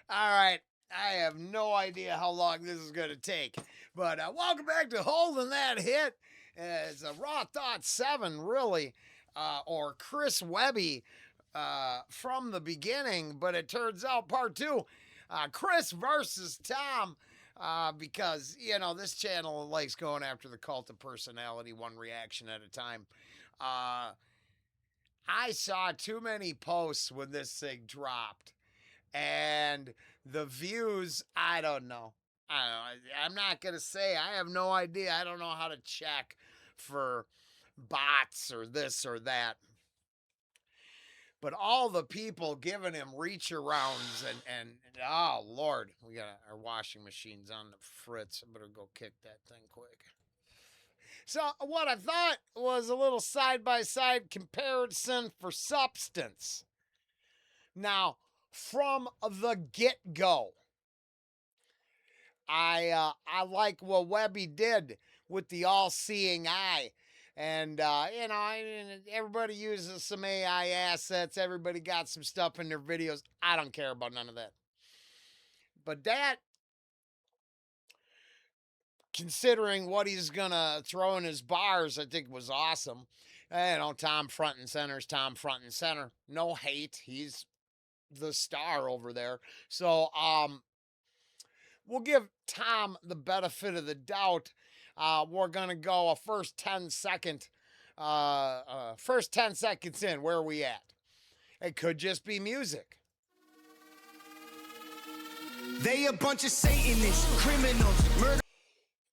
All right. I have no idea how long this is going to take. But welcome back to Holding That Hit. It's a Raw Thought 7, really, or Chris Webby from the beginning. But it turns out part 2, Chris versus Tom. Because, this channel likes going after the cult of personality, one reaction at a time. I saw too many posts when this thing dropped. And the views, I don't know. I'm not going to say. I have no idea. I don't know how to check for bots or this or that. But all the people giving him reach arounds and oh, Lord, we got our washing machines on the fritz. I better go kick that thing quick. So, what I thought was a little side by side comparison for substance. Now, from the get go, I like what Webby did with the all-seeing eye. And everybody uses some AI assets. Everybody got some stuff in their videos. I don't care about none of that. But that, considering what he's gonna throw in his bars, I think was awesome. Tom front and center is Tom front and center. No hate. He's the star over there. So we'll give Tom the benefit of the doubt. We're gonna go a first 10 seconds in. Where are we at? It could just be music. They a bunch of Satanists, criminals, murder.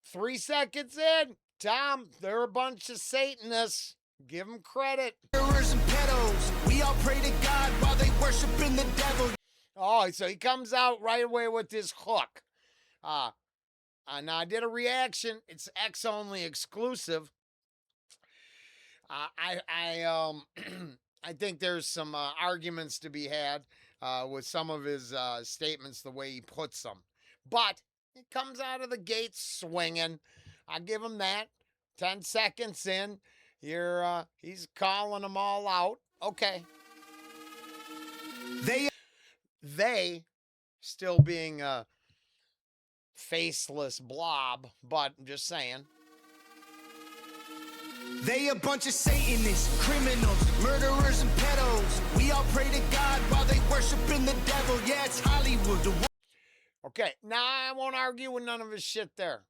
3 seconds in, Tom, they're a bunch of Satanists. Give them credit. Murderers and pedos. We all pray to God while they worshiping the devil. Oh, so he comes out right away with this hook. Now I did a reaction. It's X only exclusive. I think there's some arguments to be had with some of his statements, the way he puts them. But he comes out of the gate swinging. I give him that. 10 seconds in, he's calling them all out. Okay. They still being a faceless blob, but I'm just saying. They a bunch of Satanists, criminals, murderers and pedos. We all pray to God while they worshiping the devil. Yeah, it's Hollywood. Okay, now I won't argue with none of his shit there.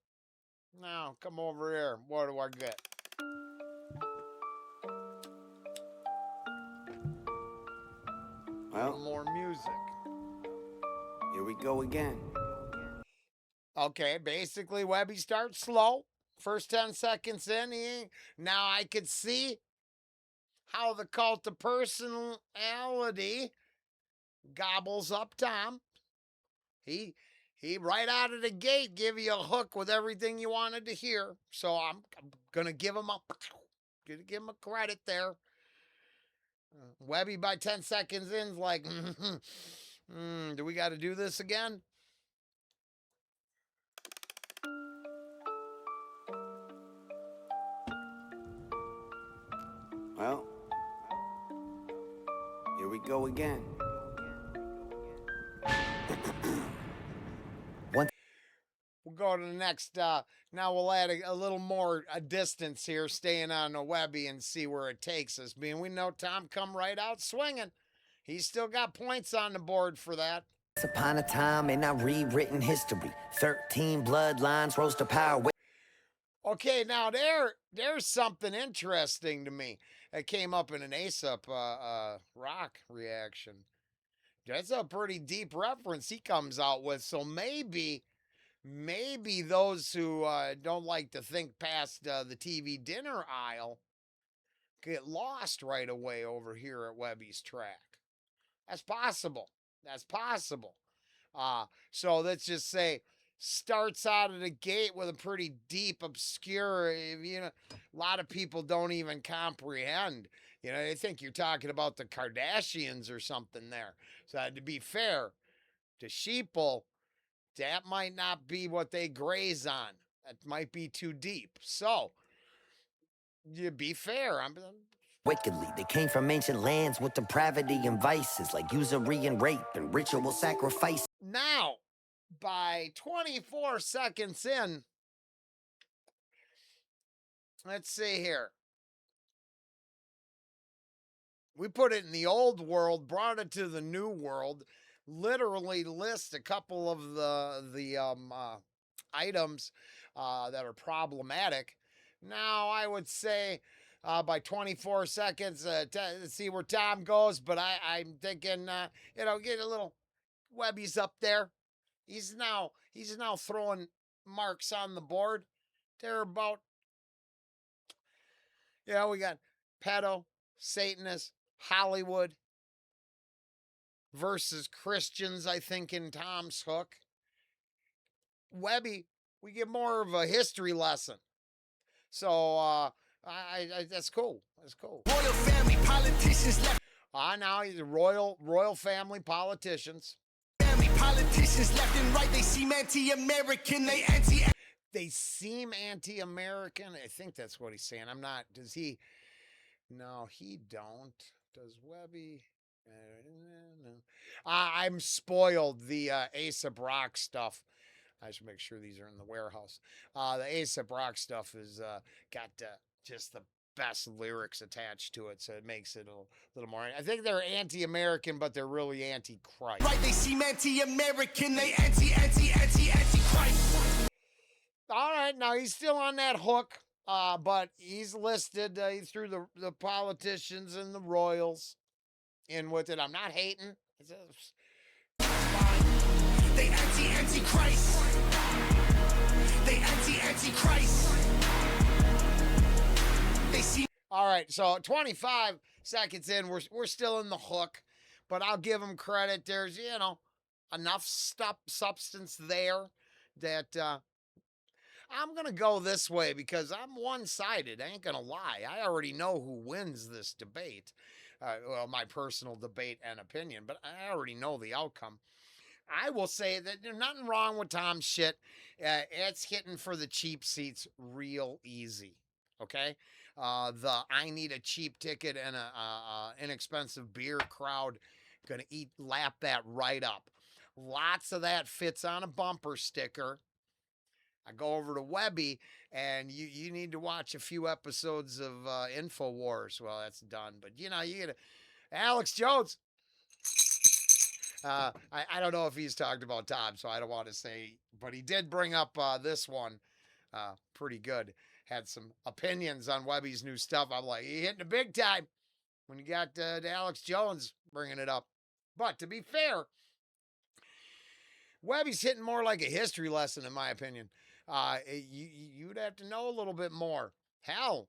Now, come over here. What do I get? Well, more music. Here we go again. Okay, basically Webby starts slow. First 10 seconds in, now I could see how the cult of personality gobbles up Tom. He right out of the gate give you a hook with everything you wanted to hear. So I'm gonna give him a credit there. Webby by 10 seconds in is like, do we got to do this again? Well, here we go again. We'll go to the next. Now we'll add a little more distance here, staying on the Webby and see where it takes us. Being we know Tom come right out swinging. He's still got points on the board for that. Once upon a time in our rewritten history, 13 bloodlines rose to power. Okay, now there's something interesting to me. It came up in an Aesop rock reaction. That's a pretty deep reference he comes out with. So maybe those who don't like to think past the TV dinner aisle get lost right away over here at Webby's track. That's possible. That's possible. So let's just say starts out of the gate with a pretty deep, obscure, a lot of people don't even comprehend. They think you're talking about the Kardashians or something there. So to be fair to sheeple, that might not be what they graze on. That might be too deep. So, you be fair. I'm wickedly. They came from ancient lands with depravity and vices like usury and rape and ritual sacrifice. Now, by 24 seconds in, let's see here. We put it in the old world, brought it to the new world, literally list a couple of the items that are problematic. Now, I would say by 24 seconds, see where Tom goes, but I'm thinking, get a little Webby's up there. He's now throwing marks on the board. They're about, we got pedo, Satanist, Hollywood versus Christians, I think, in Tom's hook. Webby, we get more of a history lesson. So that's cool. That's cool. Royal family politicians left. Now he's a royal family politicians. Family politicians left and right. They seem anti-American. They seem anti-American. I think that's what he's saying. I'm not. Does he? No, he don't. Does Webby? No. I'm spoiled. The A$AP Rock stuff. I should make sure these are in the warehouse. The A$AP Rock stuff is got just the best lyrics attached to it, so it makes it a little more. I think they're anti-American, but they're really anti-Christ. Right, they seem anti-American. They anti-Christ. All right, now he's still on that hook, but he's listed through the politicians and the royals in with it. I'm not hating. It's fine. They anti-Christ. They anti-Christ. They see. All right, so 25 seconds in, we're still in the hook, but I'll give him credit. There's enough substance there that I'm gonna go this way because I'm one-sided. I ain't gonna lie. I already know who wins this debate. Well, my personal debate and opinion, but I already know the outcome. I will say that there's nothing wrong with Tom's shit. It's hitting for the cheap seats real easy. Okay, the I need a cheap ticket and a inexpensive beer crowd gonna lap that right up. Lots of that fits on a bumper sticker. I go over to Webby, and you need to watch a few episodes of InfoWars. Well, that's done, but you get Alex Jones. I don't know if he's talked about Tom, so I don't want to say, but he did bring up this one pretty good. Had some opinions on Webby's new stuff. I'm like, he hitting the big time when you got Alex Jones bringing it up. But to be fair, Webby's hitting more like a history lesson, in my opinion. You'd have to know a little bit more. Hell,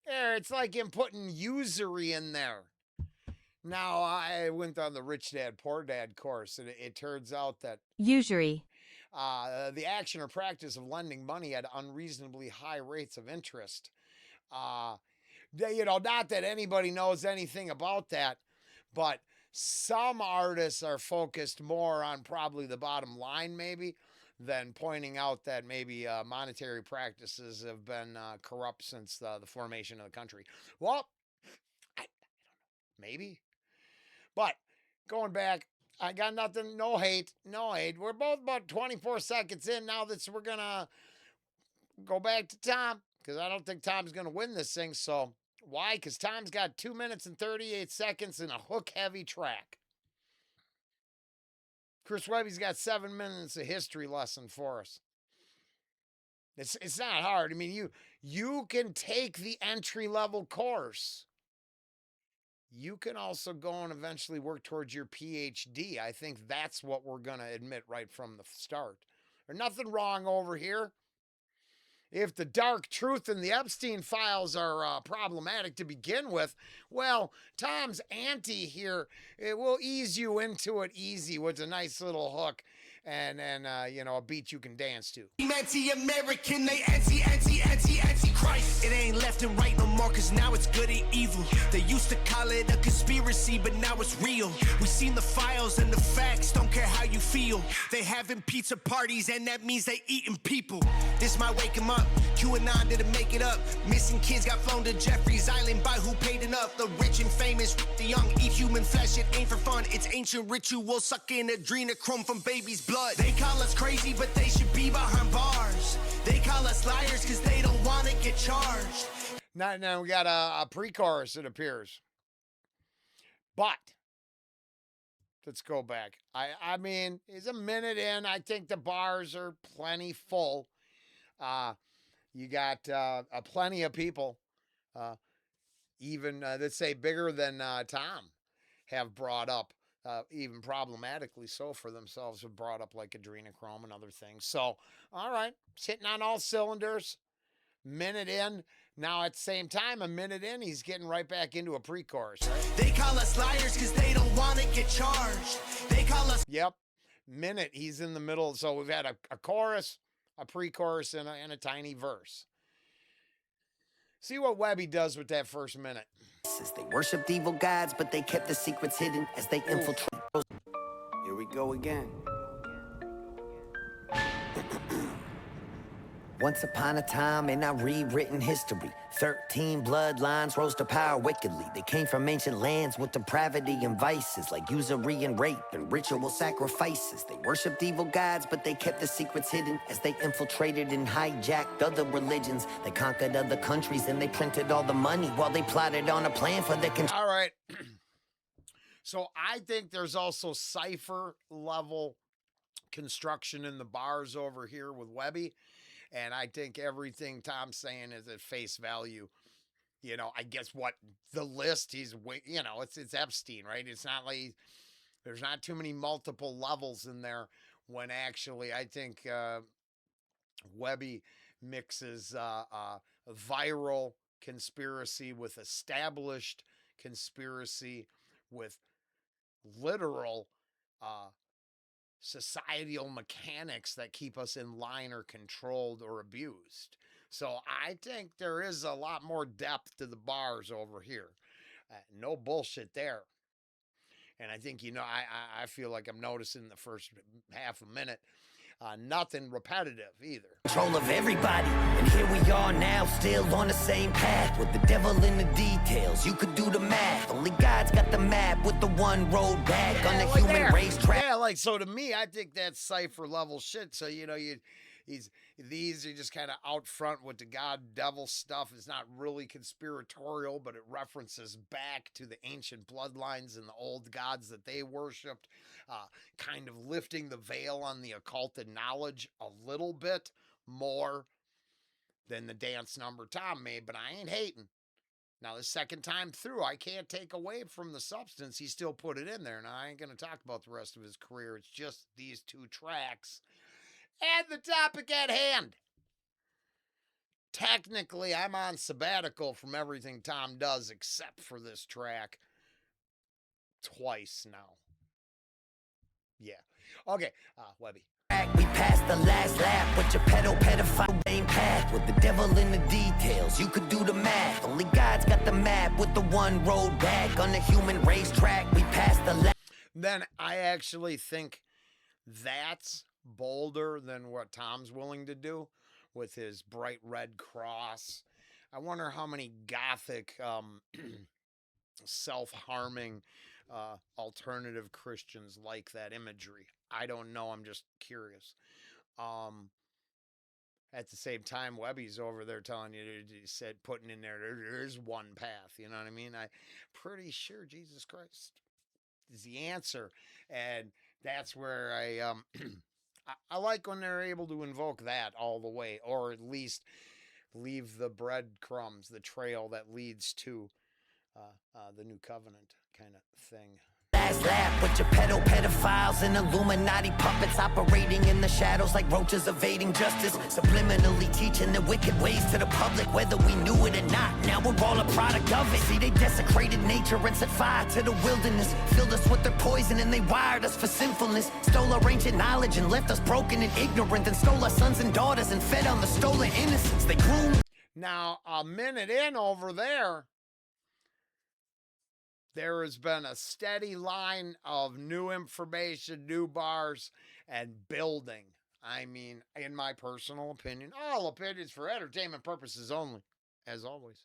it's like him putting usury in there. Now, I went on the Rich Dad, Poor Dad course, and it turns out that usury, the action or practice of lending money at unreasonably high rates of interest. Not that anybody knows anything about that, but some artists are focused more on probably the bottom line, maybe, than pointing out that maybe monetary practices have been corrupt since the formation of the country. Well, I don't know, maybe. But going back, I got nothing, no hate. We're both about 24 seconds in now. We're going to go back to Tom, because I don't think Tom's going to win this thing. So why? Because Tom's got 2 minutes and 38 seconds in a hook-heavy track. Chris Webby's got 7 minutes of history lesson for us. It's not hard. I mean, you can take the entry-level course. You can also go and eventually work towards your PhD. I think that's what we're going to admit right from the start. There's nothing wrong over here. If the dark truth and the Epstein files are problematic to begin with, well, Tom's ante here, it will ease you into it easy with a nice little hook and a beat you can dance to. Anti-American, they anti-Christ. It ain't left and right no more, cause now it's good and evil. They used to call it a conspiracy, but now it's real. We seen the files and the facts, don't care how you feel. They having pizza parties, and that means they eating people. This might wake them up, QAnon didn't make it up. Missing kids got flown to Jeffrey's Island by who paid enough. The rich and famous, the young eat human flesh. It ain't for fun. It's ancient ritual sucking adrenochrome from baby's blood. They call us crazy, but they should be behind bars. They call us liars because they don't want to get charged. Now we got a pre-chorus, it appears. But let's go back. I mean, it's a minute in. I think the bars are plenty full. You got plenty of people, even let's say bigger than Tom, have brought up, even problematically so for themselves, have brought up like adrenochrome and other things. So, all right, it's hitting on all cylinders. Minute in. Now at the same time, a minute in, he's getting right back into a pre-chorus. Right? They call us liars because they don't want to get charged. They call us. Yep. Minute, he's in the middle. So we've had a chorus, a pre-chorus, and a tiny verse. See what Webby does with that first minute. They worshipped evil gods, but they kept the secrets hidden as they infiltrate. Here we go again. Once upon a time in our rewritten history, 13 bloodlines rose to power wickedly. They came from ancient lands with depravity and vices like usury and rape and ritual sacrifices. They worshipped evil gods, but they kept the secrets hidden as they infiltrated and hijacked other religions. They conquered other countries and they printed all the money while they plotted on a plan for their control. All right. So I think there's also cipher-level construction in the bars over here with Webby. And I think everything Tom's saying is at face value. You know, I guess what the list he's, you know, it's Epstein, right? It's not like there's not too many multiple levels in there when actually I think Webby mixes viral conspiracy with established conspiracy with literal societal mechanics that keep us in line or controlled or abused. So I think there is a lot more depth to the bars over here. No bullshit there. And I think, you know, I feel like I'm noticing the first half a minute, nothing repetitive either. Control of everybody, and here we are now, still on the same path with the devil in the details. You could do the math. Only God's got the map with the one road back on the like human race track. Yeah, like so to me, I think that's cipher level shit. So you know, these are just kind of out front with the God devil stuff. It's not really conspiratorial, but it references back to the ancient bloodlines and the old gods that they worshipped, kind of lifting the veil on the occulted knowledge a little bit more than the dance number Tom made, but I ain't hating. Now, the second time through, I can't take away from the substance. He still put it in there. Now, I ain't going to talk about the rest of his career. It's just these two tracks. And the topic at hand. Technically, I'm on sabbatical from everything Tom does except for this track. Twice now. Yeah. Okay, Webby. We passed the last lap with your pedophile name path with the devil in the details. You could do the math. Only God's got the map with the one road back on the human race track. We passed the last. Then I actually think that's bolder than what Tom's willing to do with his bright red cross. I wonder how many gothic self-harming alternative Christians like that imagery. I don't know. I'm just curious. At the same time, Webby's over there telling you, he said, putting in there's one path. You know what I mean? I'm pretty sure Jesus Christ is the answer. And that's where I like when they're able to invoke that all the way, or at least leave the breadcrumbs, the trail that leads to the new covenant kind of thing. Last lap with your pedophiles and Illuminati puppets operating in the shadows like roaches evading justice, subliminally teaching the wicked ways to the public, whether we knew it or not. Now we're all a product of it. See, they desecrated nature and set fire to the wilderness, filled us with their poison and they wired us for sinfulness, stole our ancient knowledge and left us broken and ignorant, and stole our sons and daughters and fed on the stolen innocence. They groomed. Now, a minute in over there, there has been a steady line of new information, new bars, and building. I mean, in my personal opinion, all opinions for entertainment purposes only, as always.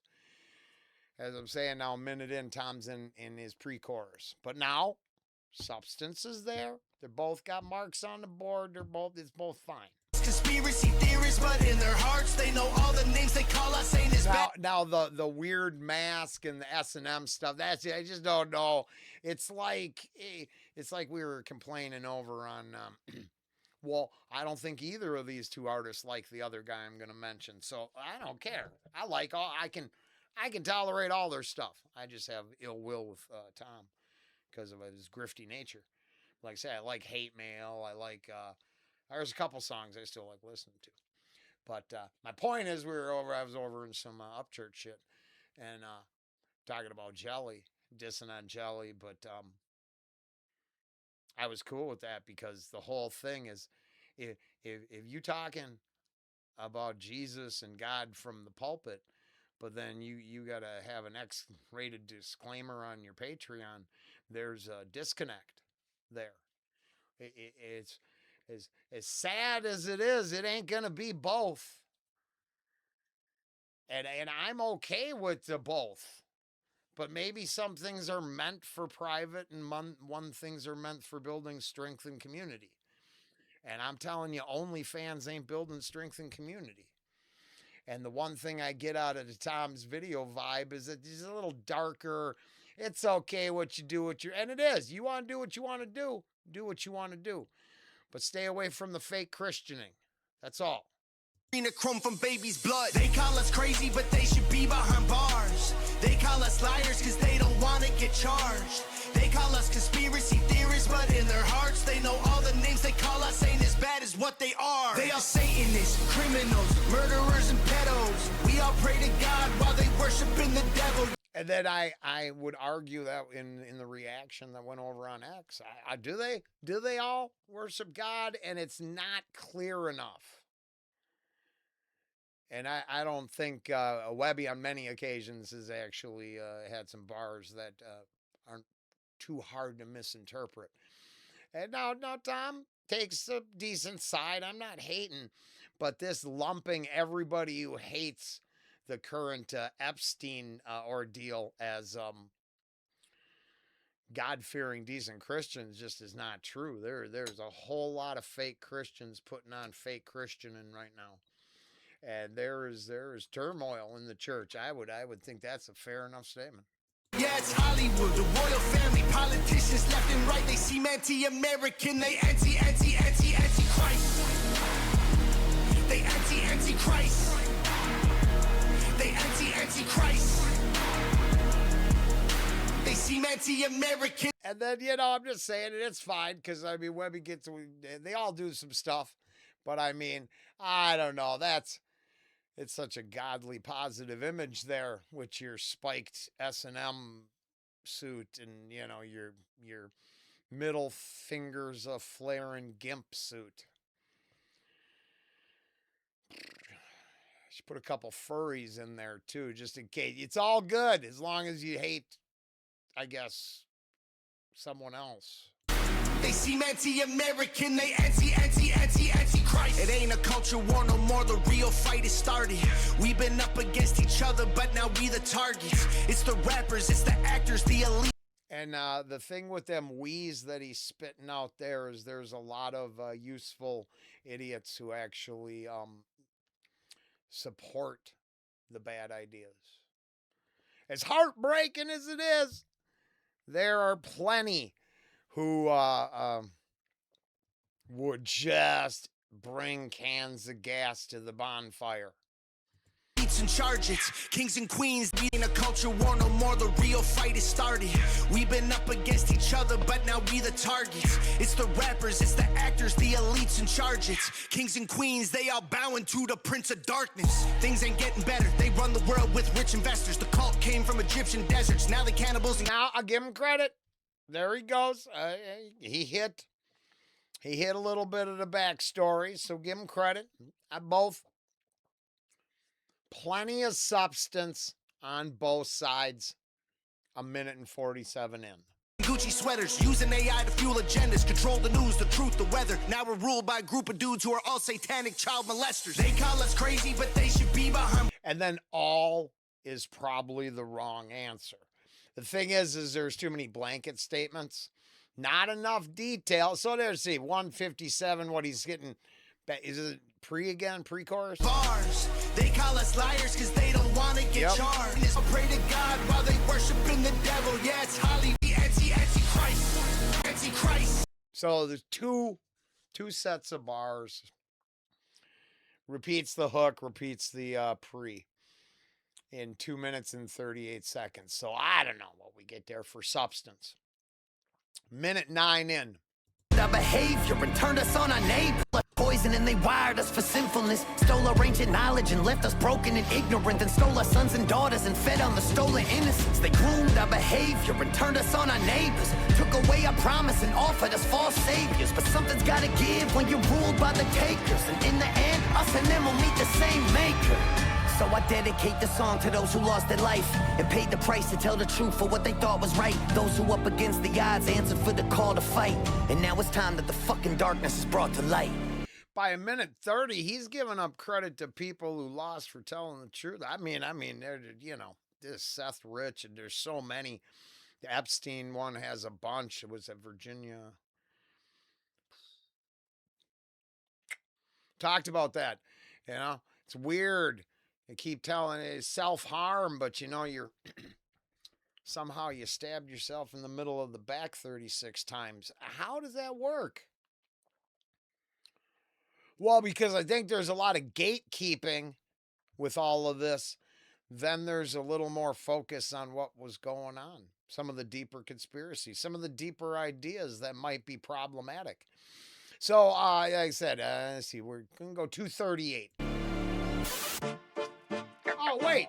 As I'm saying now, a minute in, Tom's in his pre-chorus. But now, substance is there. They're both got marks on the board. It's both fine. Conspiracy theories, but in their hearts they know all the names they call us ain't as bad. Now the weird mask and the S&M stuff. That's I just don't know. It's like we were complaining over on. Well, I don't think either of these two artists like the other guy I'm going to mention, so I don't care. I like all. I can tolerate all their stuff. I just have ill will with Tom because of his grifty nature. Like I say, I like Hate Mail. I like. There's a couple songs I still like listening to. But my point is, I was over in some Upchurch shit, and talking about Jelly, dissing on Jelly, but I was cool with that because the whole thing is, if you talking about Jesus and God from the pulpit, but then you got to have an X-rated disclaimer on your Patreon, there's a disconnect there. It's as sad as it is, it ain't gonna be both. And I'm okay with the both. But maybe some things are meant for private and one things are meant for building strength and community. And I'm telling you, OnlyFans ain't building strength and community. And the one thing I get out of the Tom's video vibe is that it's a little darker. It's okay what you do, and it is. You want to do what you want to do what you want to do. But stay away from the fake Christianing. That's all. Chrome from baby's blood. They call us crazy, but they should be behind bars. They call us liars because they don't want to get charged. They call us conspiracy theorists, but in their hearts they know all the names they call us ain't as bad as what they are. They are Satanists, criminals, murderers, and pedos. We all pray to God while they worshiping the devil. And then I would argue that in the reaction that went over on X, do they all worship God? And it's not clear enough. And I don't think Webby on many occasions has actually had some bars that aren't too hard to misinterpret. And now Tom takes a decent side. I'm not hating, but this lumping everybody who hates the current Epstein ordeal as God-fearing, decent Christians just is not true. There's a whole lot of fake Christians putting on fake Christianing right now. And there is turmoil in the church. I would think that's a fair enough statement. Yeah, it's Hollywood, the royal family, politicians left and right. They seem anti-American, they anti-Christ. They anti-Christ. They anti-Christ. They seem anti-American. And then, I'm just saying it. It's fine because, I mean, Webby they all do some stuff. But, I mean, I don't know. It's such a godly, positive image there with your spiked S&M suit and, your middle fingers a flaring gimp suit. Should put a couple furries in there, too, just in case. It's all good as long as you hate, I guess, someone else. They seem anti-American, they anti-Christ. It ain't a culture war no more, the real fight is started. We've been up against each other, but now we the targets. It's the rappers, it's the actors, the elite. And the thing with them wheeze that he's spitting out there is there's a lot of useful idiots who actually support the bad ideas. As heartbreaking as it is, there are plenty who would just bring cans of gas to the bonfire. And charge it, kings and queens, being a culture war no more, the real fight is started. We've been up against each other, but now we the targets. It's the rappers, it's the actors, the elites in charge it. Kings and queens, they all bowing to the prince of darkness. Things ain't getting better, they run the world with rich investors. The cult came from Egyptian deserts, now the cannibals. Now I'll give him credit. There he goes. He hit a little bit of the backstory, so give him credit. Both. Plenty of substance on both sides. A minute and 47 in. Gucci sweaters, using AI to fuel agendas, control the news, the truth, the weather. Now we're ruled by a group of dudes who are all satanic child molesters. They call us crazy, but they should be behind. And then all is probably the wrong answer. The thing is there's too many blanket statements, not enough detail. So there's, see, 157, what he's getting, is it pre-chorus? Bars. They call us liars because they don't want to get charged. I pray to God while they worshiping the devil. Yeah, it's Holly, Antichrist. Antichrist. So there's two sets of bars. Repeats the hook, repeats the pre in 2 minutes and 38 seconds. So I don't know what we get there for substance. Minute 9 in. Our behavior and turned us on our neighbor. Poison and they wired us for sinfulness. Stole our ancient knowledge and left us broken and ignorant. And stole our sons and daughters and fed on the stolen innocence. They groomed our behavior and turned us on our neighbors. Took away our promise and offered us false saviors. But something's gotta give when you're ruled by the takers. And in the end, us and them will meet the same maker. So I dedicate the song to those who lost their life and paid the price to tell the truth for what they thought was right. Those who up against the odds answered for the call to fight. And now it's time that the fucking darkness is brought to light. By a minute 30, he's giving up credit to people who lost for telling the truth. I mean, you know, this Seth Rich, and there's so many. The Epstein one has a bunch. It was at Virginia. Talked about that. You know, it's weird. They keep telling it self-harm, but you know, you're somehow you stabbed yourself in the middle of the back 36 times. How does that work? Well, because I think there's a lot of gatekeeping with all of this. Then there's a little more focus on what was going on. Some of the deeper conspiracies, some of the deeper ideas that might be problematic. So, like I said, let's see, we're going to go 238. Oh, wait.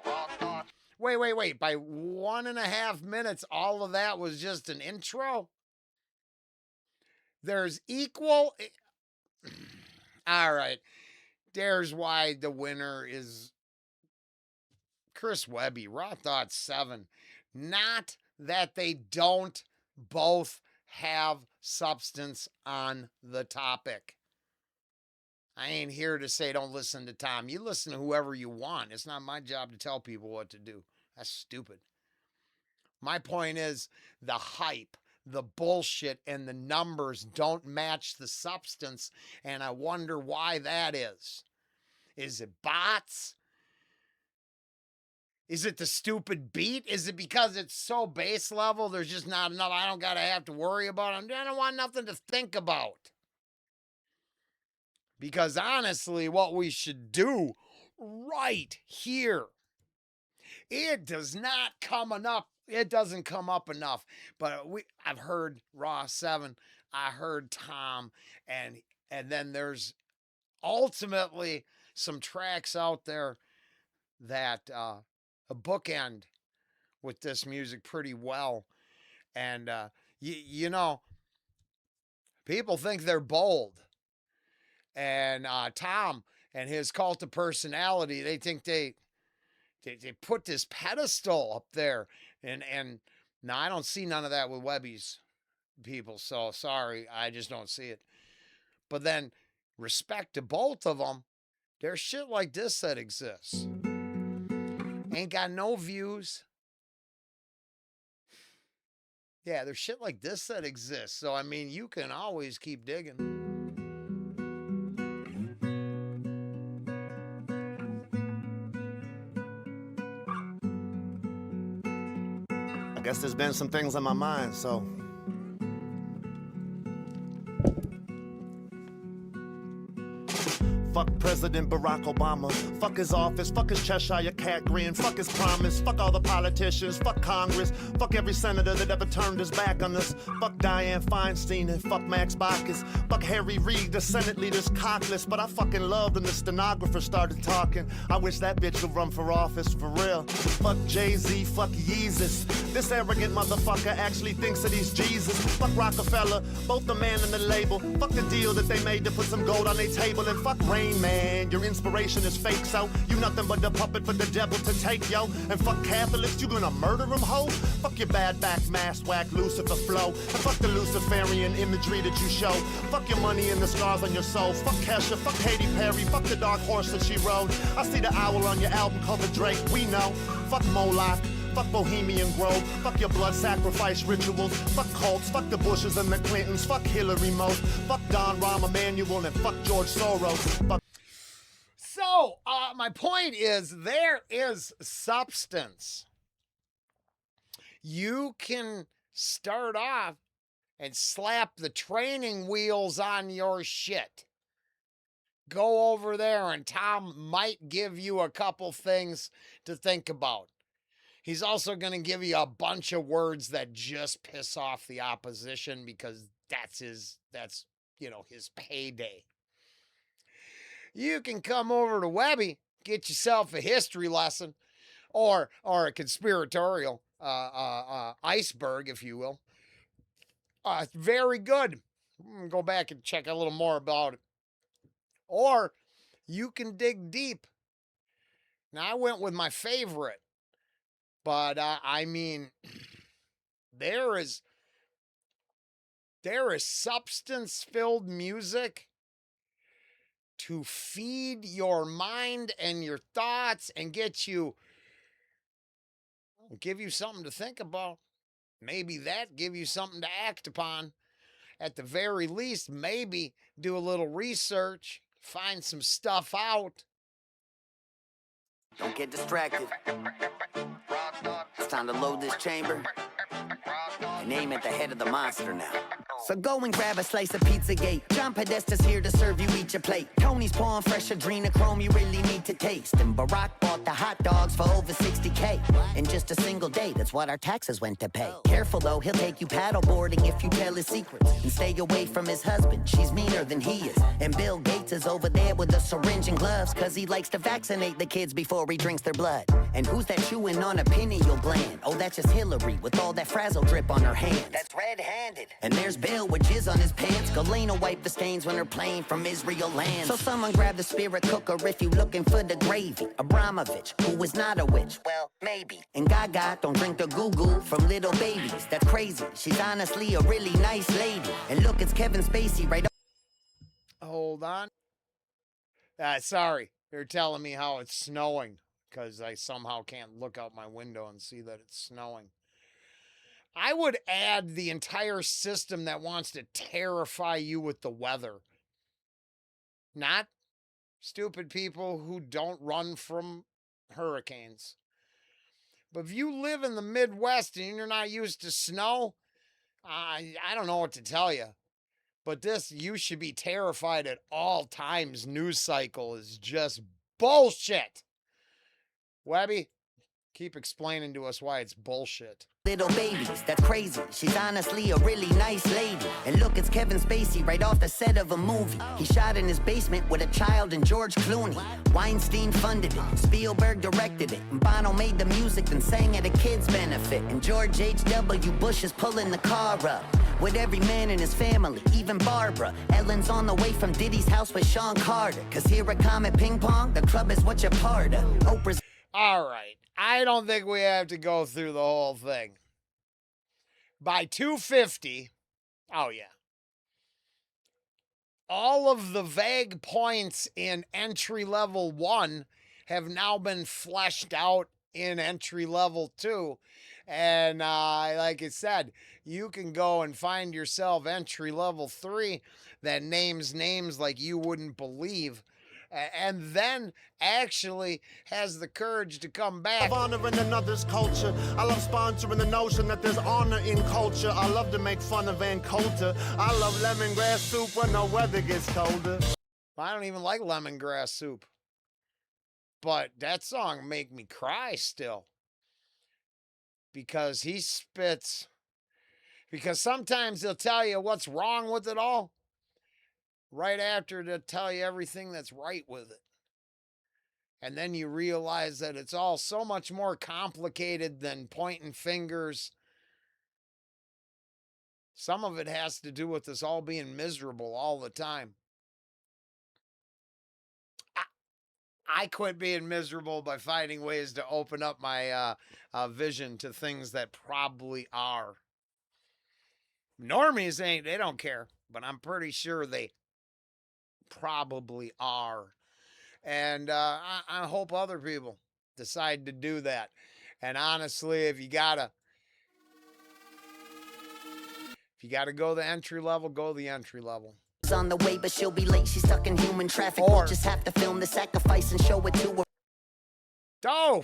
Wait. By 1.5 minutes, all of that was just an intro? There's equal... All right. There's why the winner is Chris Webby, Raw Thought 7. Not that they don't both have substance on the topic. I ain't here to say don't listen to Tom. You listen to whoever you want. It's not my job to tell people what to do. That's stupid. My point is the hype, the bullshit, and the numbers don't match the substance, and I wonder why that is. Is it bots? Is it the stupid beat? Is it because it's so base level, there's just not enough, I don't gotta have to worry about it? I don't want nothing to think about. Because honestly, what we should do right here, it does not come enough. It doesn't come up enough. But I've heard Raw 7. I heard Tom. And then there's ultimately some tracks out there that a bookend with this music pretty well. And, you know, people think they're bold. And Tom and his cult of personality, they think they put this pedestal up there. And now I don't see none of that with Webby's people. So sorry, I just don't see it. But then respect to both of them. There's shit like this that exists. Ain't got no views. Yeah, there's shit like this that exists. So, I mean, you can always keep digging. I guess there's been some things on my mind, so. Fuck President Barack Obama. Fuck his office. Fuck his Cheshire cat grin. Fuck his promise. Fuck all the politicians. Fuck Congress. Fuck every senator that ever turned his back on us. Fuck Dianne Feinstein and fuck Max Baucus. Fuck Harry Reid, the Senate leader's cockless. But I fucking loved when the stenographer started talking. I wish that bitch would run for office, for real. Fuck Jay-Z. Fuck Yeezus. This arrogant motherfucker actually thinks that he's Jesus. Fuck Rockefeller. Both the man and the label. Fuck the deal that they made to put some gold on their table. And fuck Rant Rain Man. Your inspiration is fake, so you nothing but the puppet for the devil to take, yo. And fuck Catholics, you gonna murder them, ho? Fuck your bad back, mass whack, Lucifer flow. And fuck the Luciferian imagery that you show. Fuck your money and the scars on your soul. Fuck Kesha, fuck Katy Perry, fuck the dark horse that she rode. I see the owl on your album cover, Drake, we know. Fuck Moloch. Fuck Bohemian Grove, fuck your blood sacrifice rituals, fuck cults, fuck the Bushes and the Clintons, fuck Hillary most, fuck Don Rahm Emanuel, and fuck George Soros. Fuck. So, my point is, there is substance. You can start off and slap the training wheels on your shit. Go over there and Tom might give you a couple things to think about. He's also going to give you a bunch of words that just piss off the opposition because that's his payday. You can come over to Webby, get yourself a history lesson or a conspiratorial iceberg, if you will. Very good. Go back and check a little more about it. Or you can dig deep. Now, I went with my favorite. But I mean, there is substance-filled music to feed your mind and your thoughts and give you something to think about. Maybe give you something to act upon. At the very least, maybe do a little research, find some stuff out. Don't get distracted. It's time to load this chamber and aim at the head of the monster now. So go and grab a slice of Pizzagate. John Podesta's here to serve you each a plate. Tony's pouring fresh adrenochrome you really need to taste. And Barack bought the hot dogs for over 60K. In just a single day, that's what our taxes went to pay. Careful though, he'll take you paddleboarding if you tell his secrets. And stay away from his husband, she's meaner than he is. And Bill Gates is over there with a syringe and gloves, cause he likes to vaccinate the kids before he drinks their blood. And who's that chewing on a pineal gland? Oh, that's just Hillary with all that frazzle drip on her hands. That's red-handed. And there's Bill with jizz on his pants. Galena wipe the stains when they're playing from Israel land. So someone grab the spirit cooker if you looking for the gravy. Abramovich, who is not a witch. Well, maybe. And Gaga don't drink the goo-goo from little babies. That's crazy. She's honestly a really nice lady. And look, it's Kevin Spacey right. Hold on. Sorry. They're telling me how it's snowing because I somehow can't look out my window and see that it's snowing. I would add the entire system that wants to terrify you with the weather. Not stupid people who don't run from hurricanes. But if you live in the Midwest and you're not used to snow, I don't know what to tell you. But this you should be terrified at all times news cycle is just bullshit. Webby, keep explaining to us why it's bullshit. Little babies, that's crazy. She's honestly a really nice lady. And look, it's Kevin Spacey right off the set of a movie. He shot in his basement with a child and George Clooney. Weinstein funded it, Spielberg directed it, and Bono made the music and sang at a kid's benefit. And George H.W. Bush is pulling the car up with every man in his family, even Barbara. Ellen's on the way from Diddy's house with Sean Carter. Cause here at Comet Ping Pong, the club is what you're part of. Oprah's. All right. I don't think we have to go through the whole thing. By 250, oh yeah. All of the vague points in entry level 1 have now been fleshed out in entry level 2. And like I said, you can go and find yourself entry level 3 that names names like you wouldn't believe. And then actually has the courage to come back. I love honor in another's culture. I love sponsoring the notion that there's honor in culture. I love to make fun of Van Coulter. I love lemongrass soup when the weather gets colder. I don't even like lemongrass soup. But that song make me cry still. Because he spits. Because sometimes he'll tell you what's wrong with it all right after to tell you everything that's right with it. And then you realize that it's all so much more complicated than pointing fingers. Some of it has to do with us all being miserable all the time. I quit being miserable by finding ways to open up my vision to things that probably are. Normies ain't, they don't care, but I'm pretty sure they probably are. And I hope other people decide to do that. And honestly, if you gotta go the entry level, go the entry level. On the way, but she'll be late. She's stuck in human traffic. Or We'll just have to film the sacrifice and show it to her. Oh,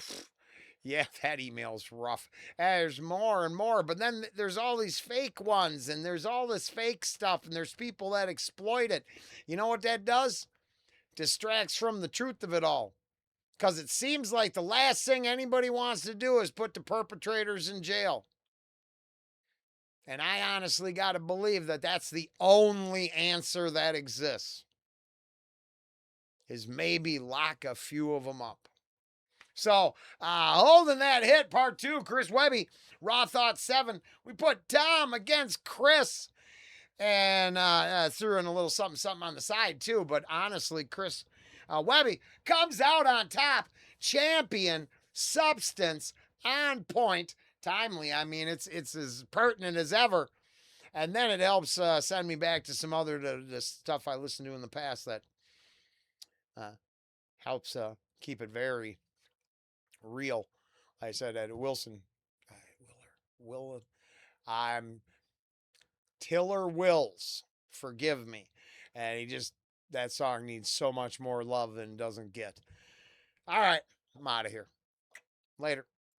yeah, that email's rough. There's more and more, but then there's all these fake ones, and there's all this fake stuff, and there's people that exploit it. You know what that does? Distracts from the truth of it all. Because it seems like the last thing anybody wants to do is put the perpetrators in jail. And I honestly got to believe that that's the only answer that exists. Is maybe lock a few of them up. So, holding that hit, part 2, Chris Webby, Raw Thought 7. We put Tom against Chris. And threw in a little something on the side, too. But honestly, Chris Webby comes out on top. Champion, substance, on point, timely. I mean, it's as pertinent as ever. And then it helps send me back to some other the stuff I listened to in the past that helps keep it very real. I said at Wilson, Tiller Wills, forgive me. And that song needs so much more love than it doesn't get. All right, I'm out of here. Later.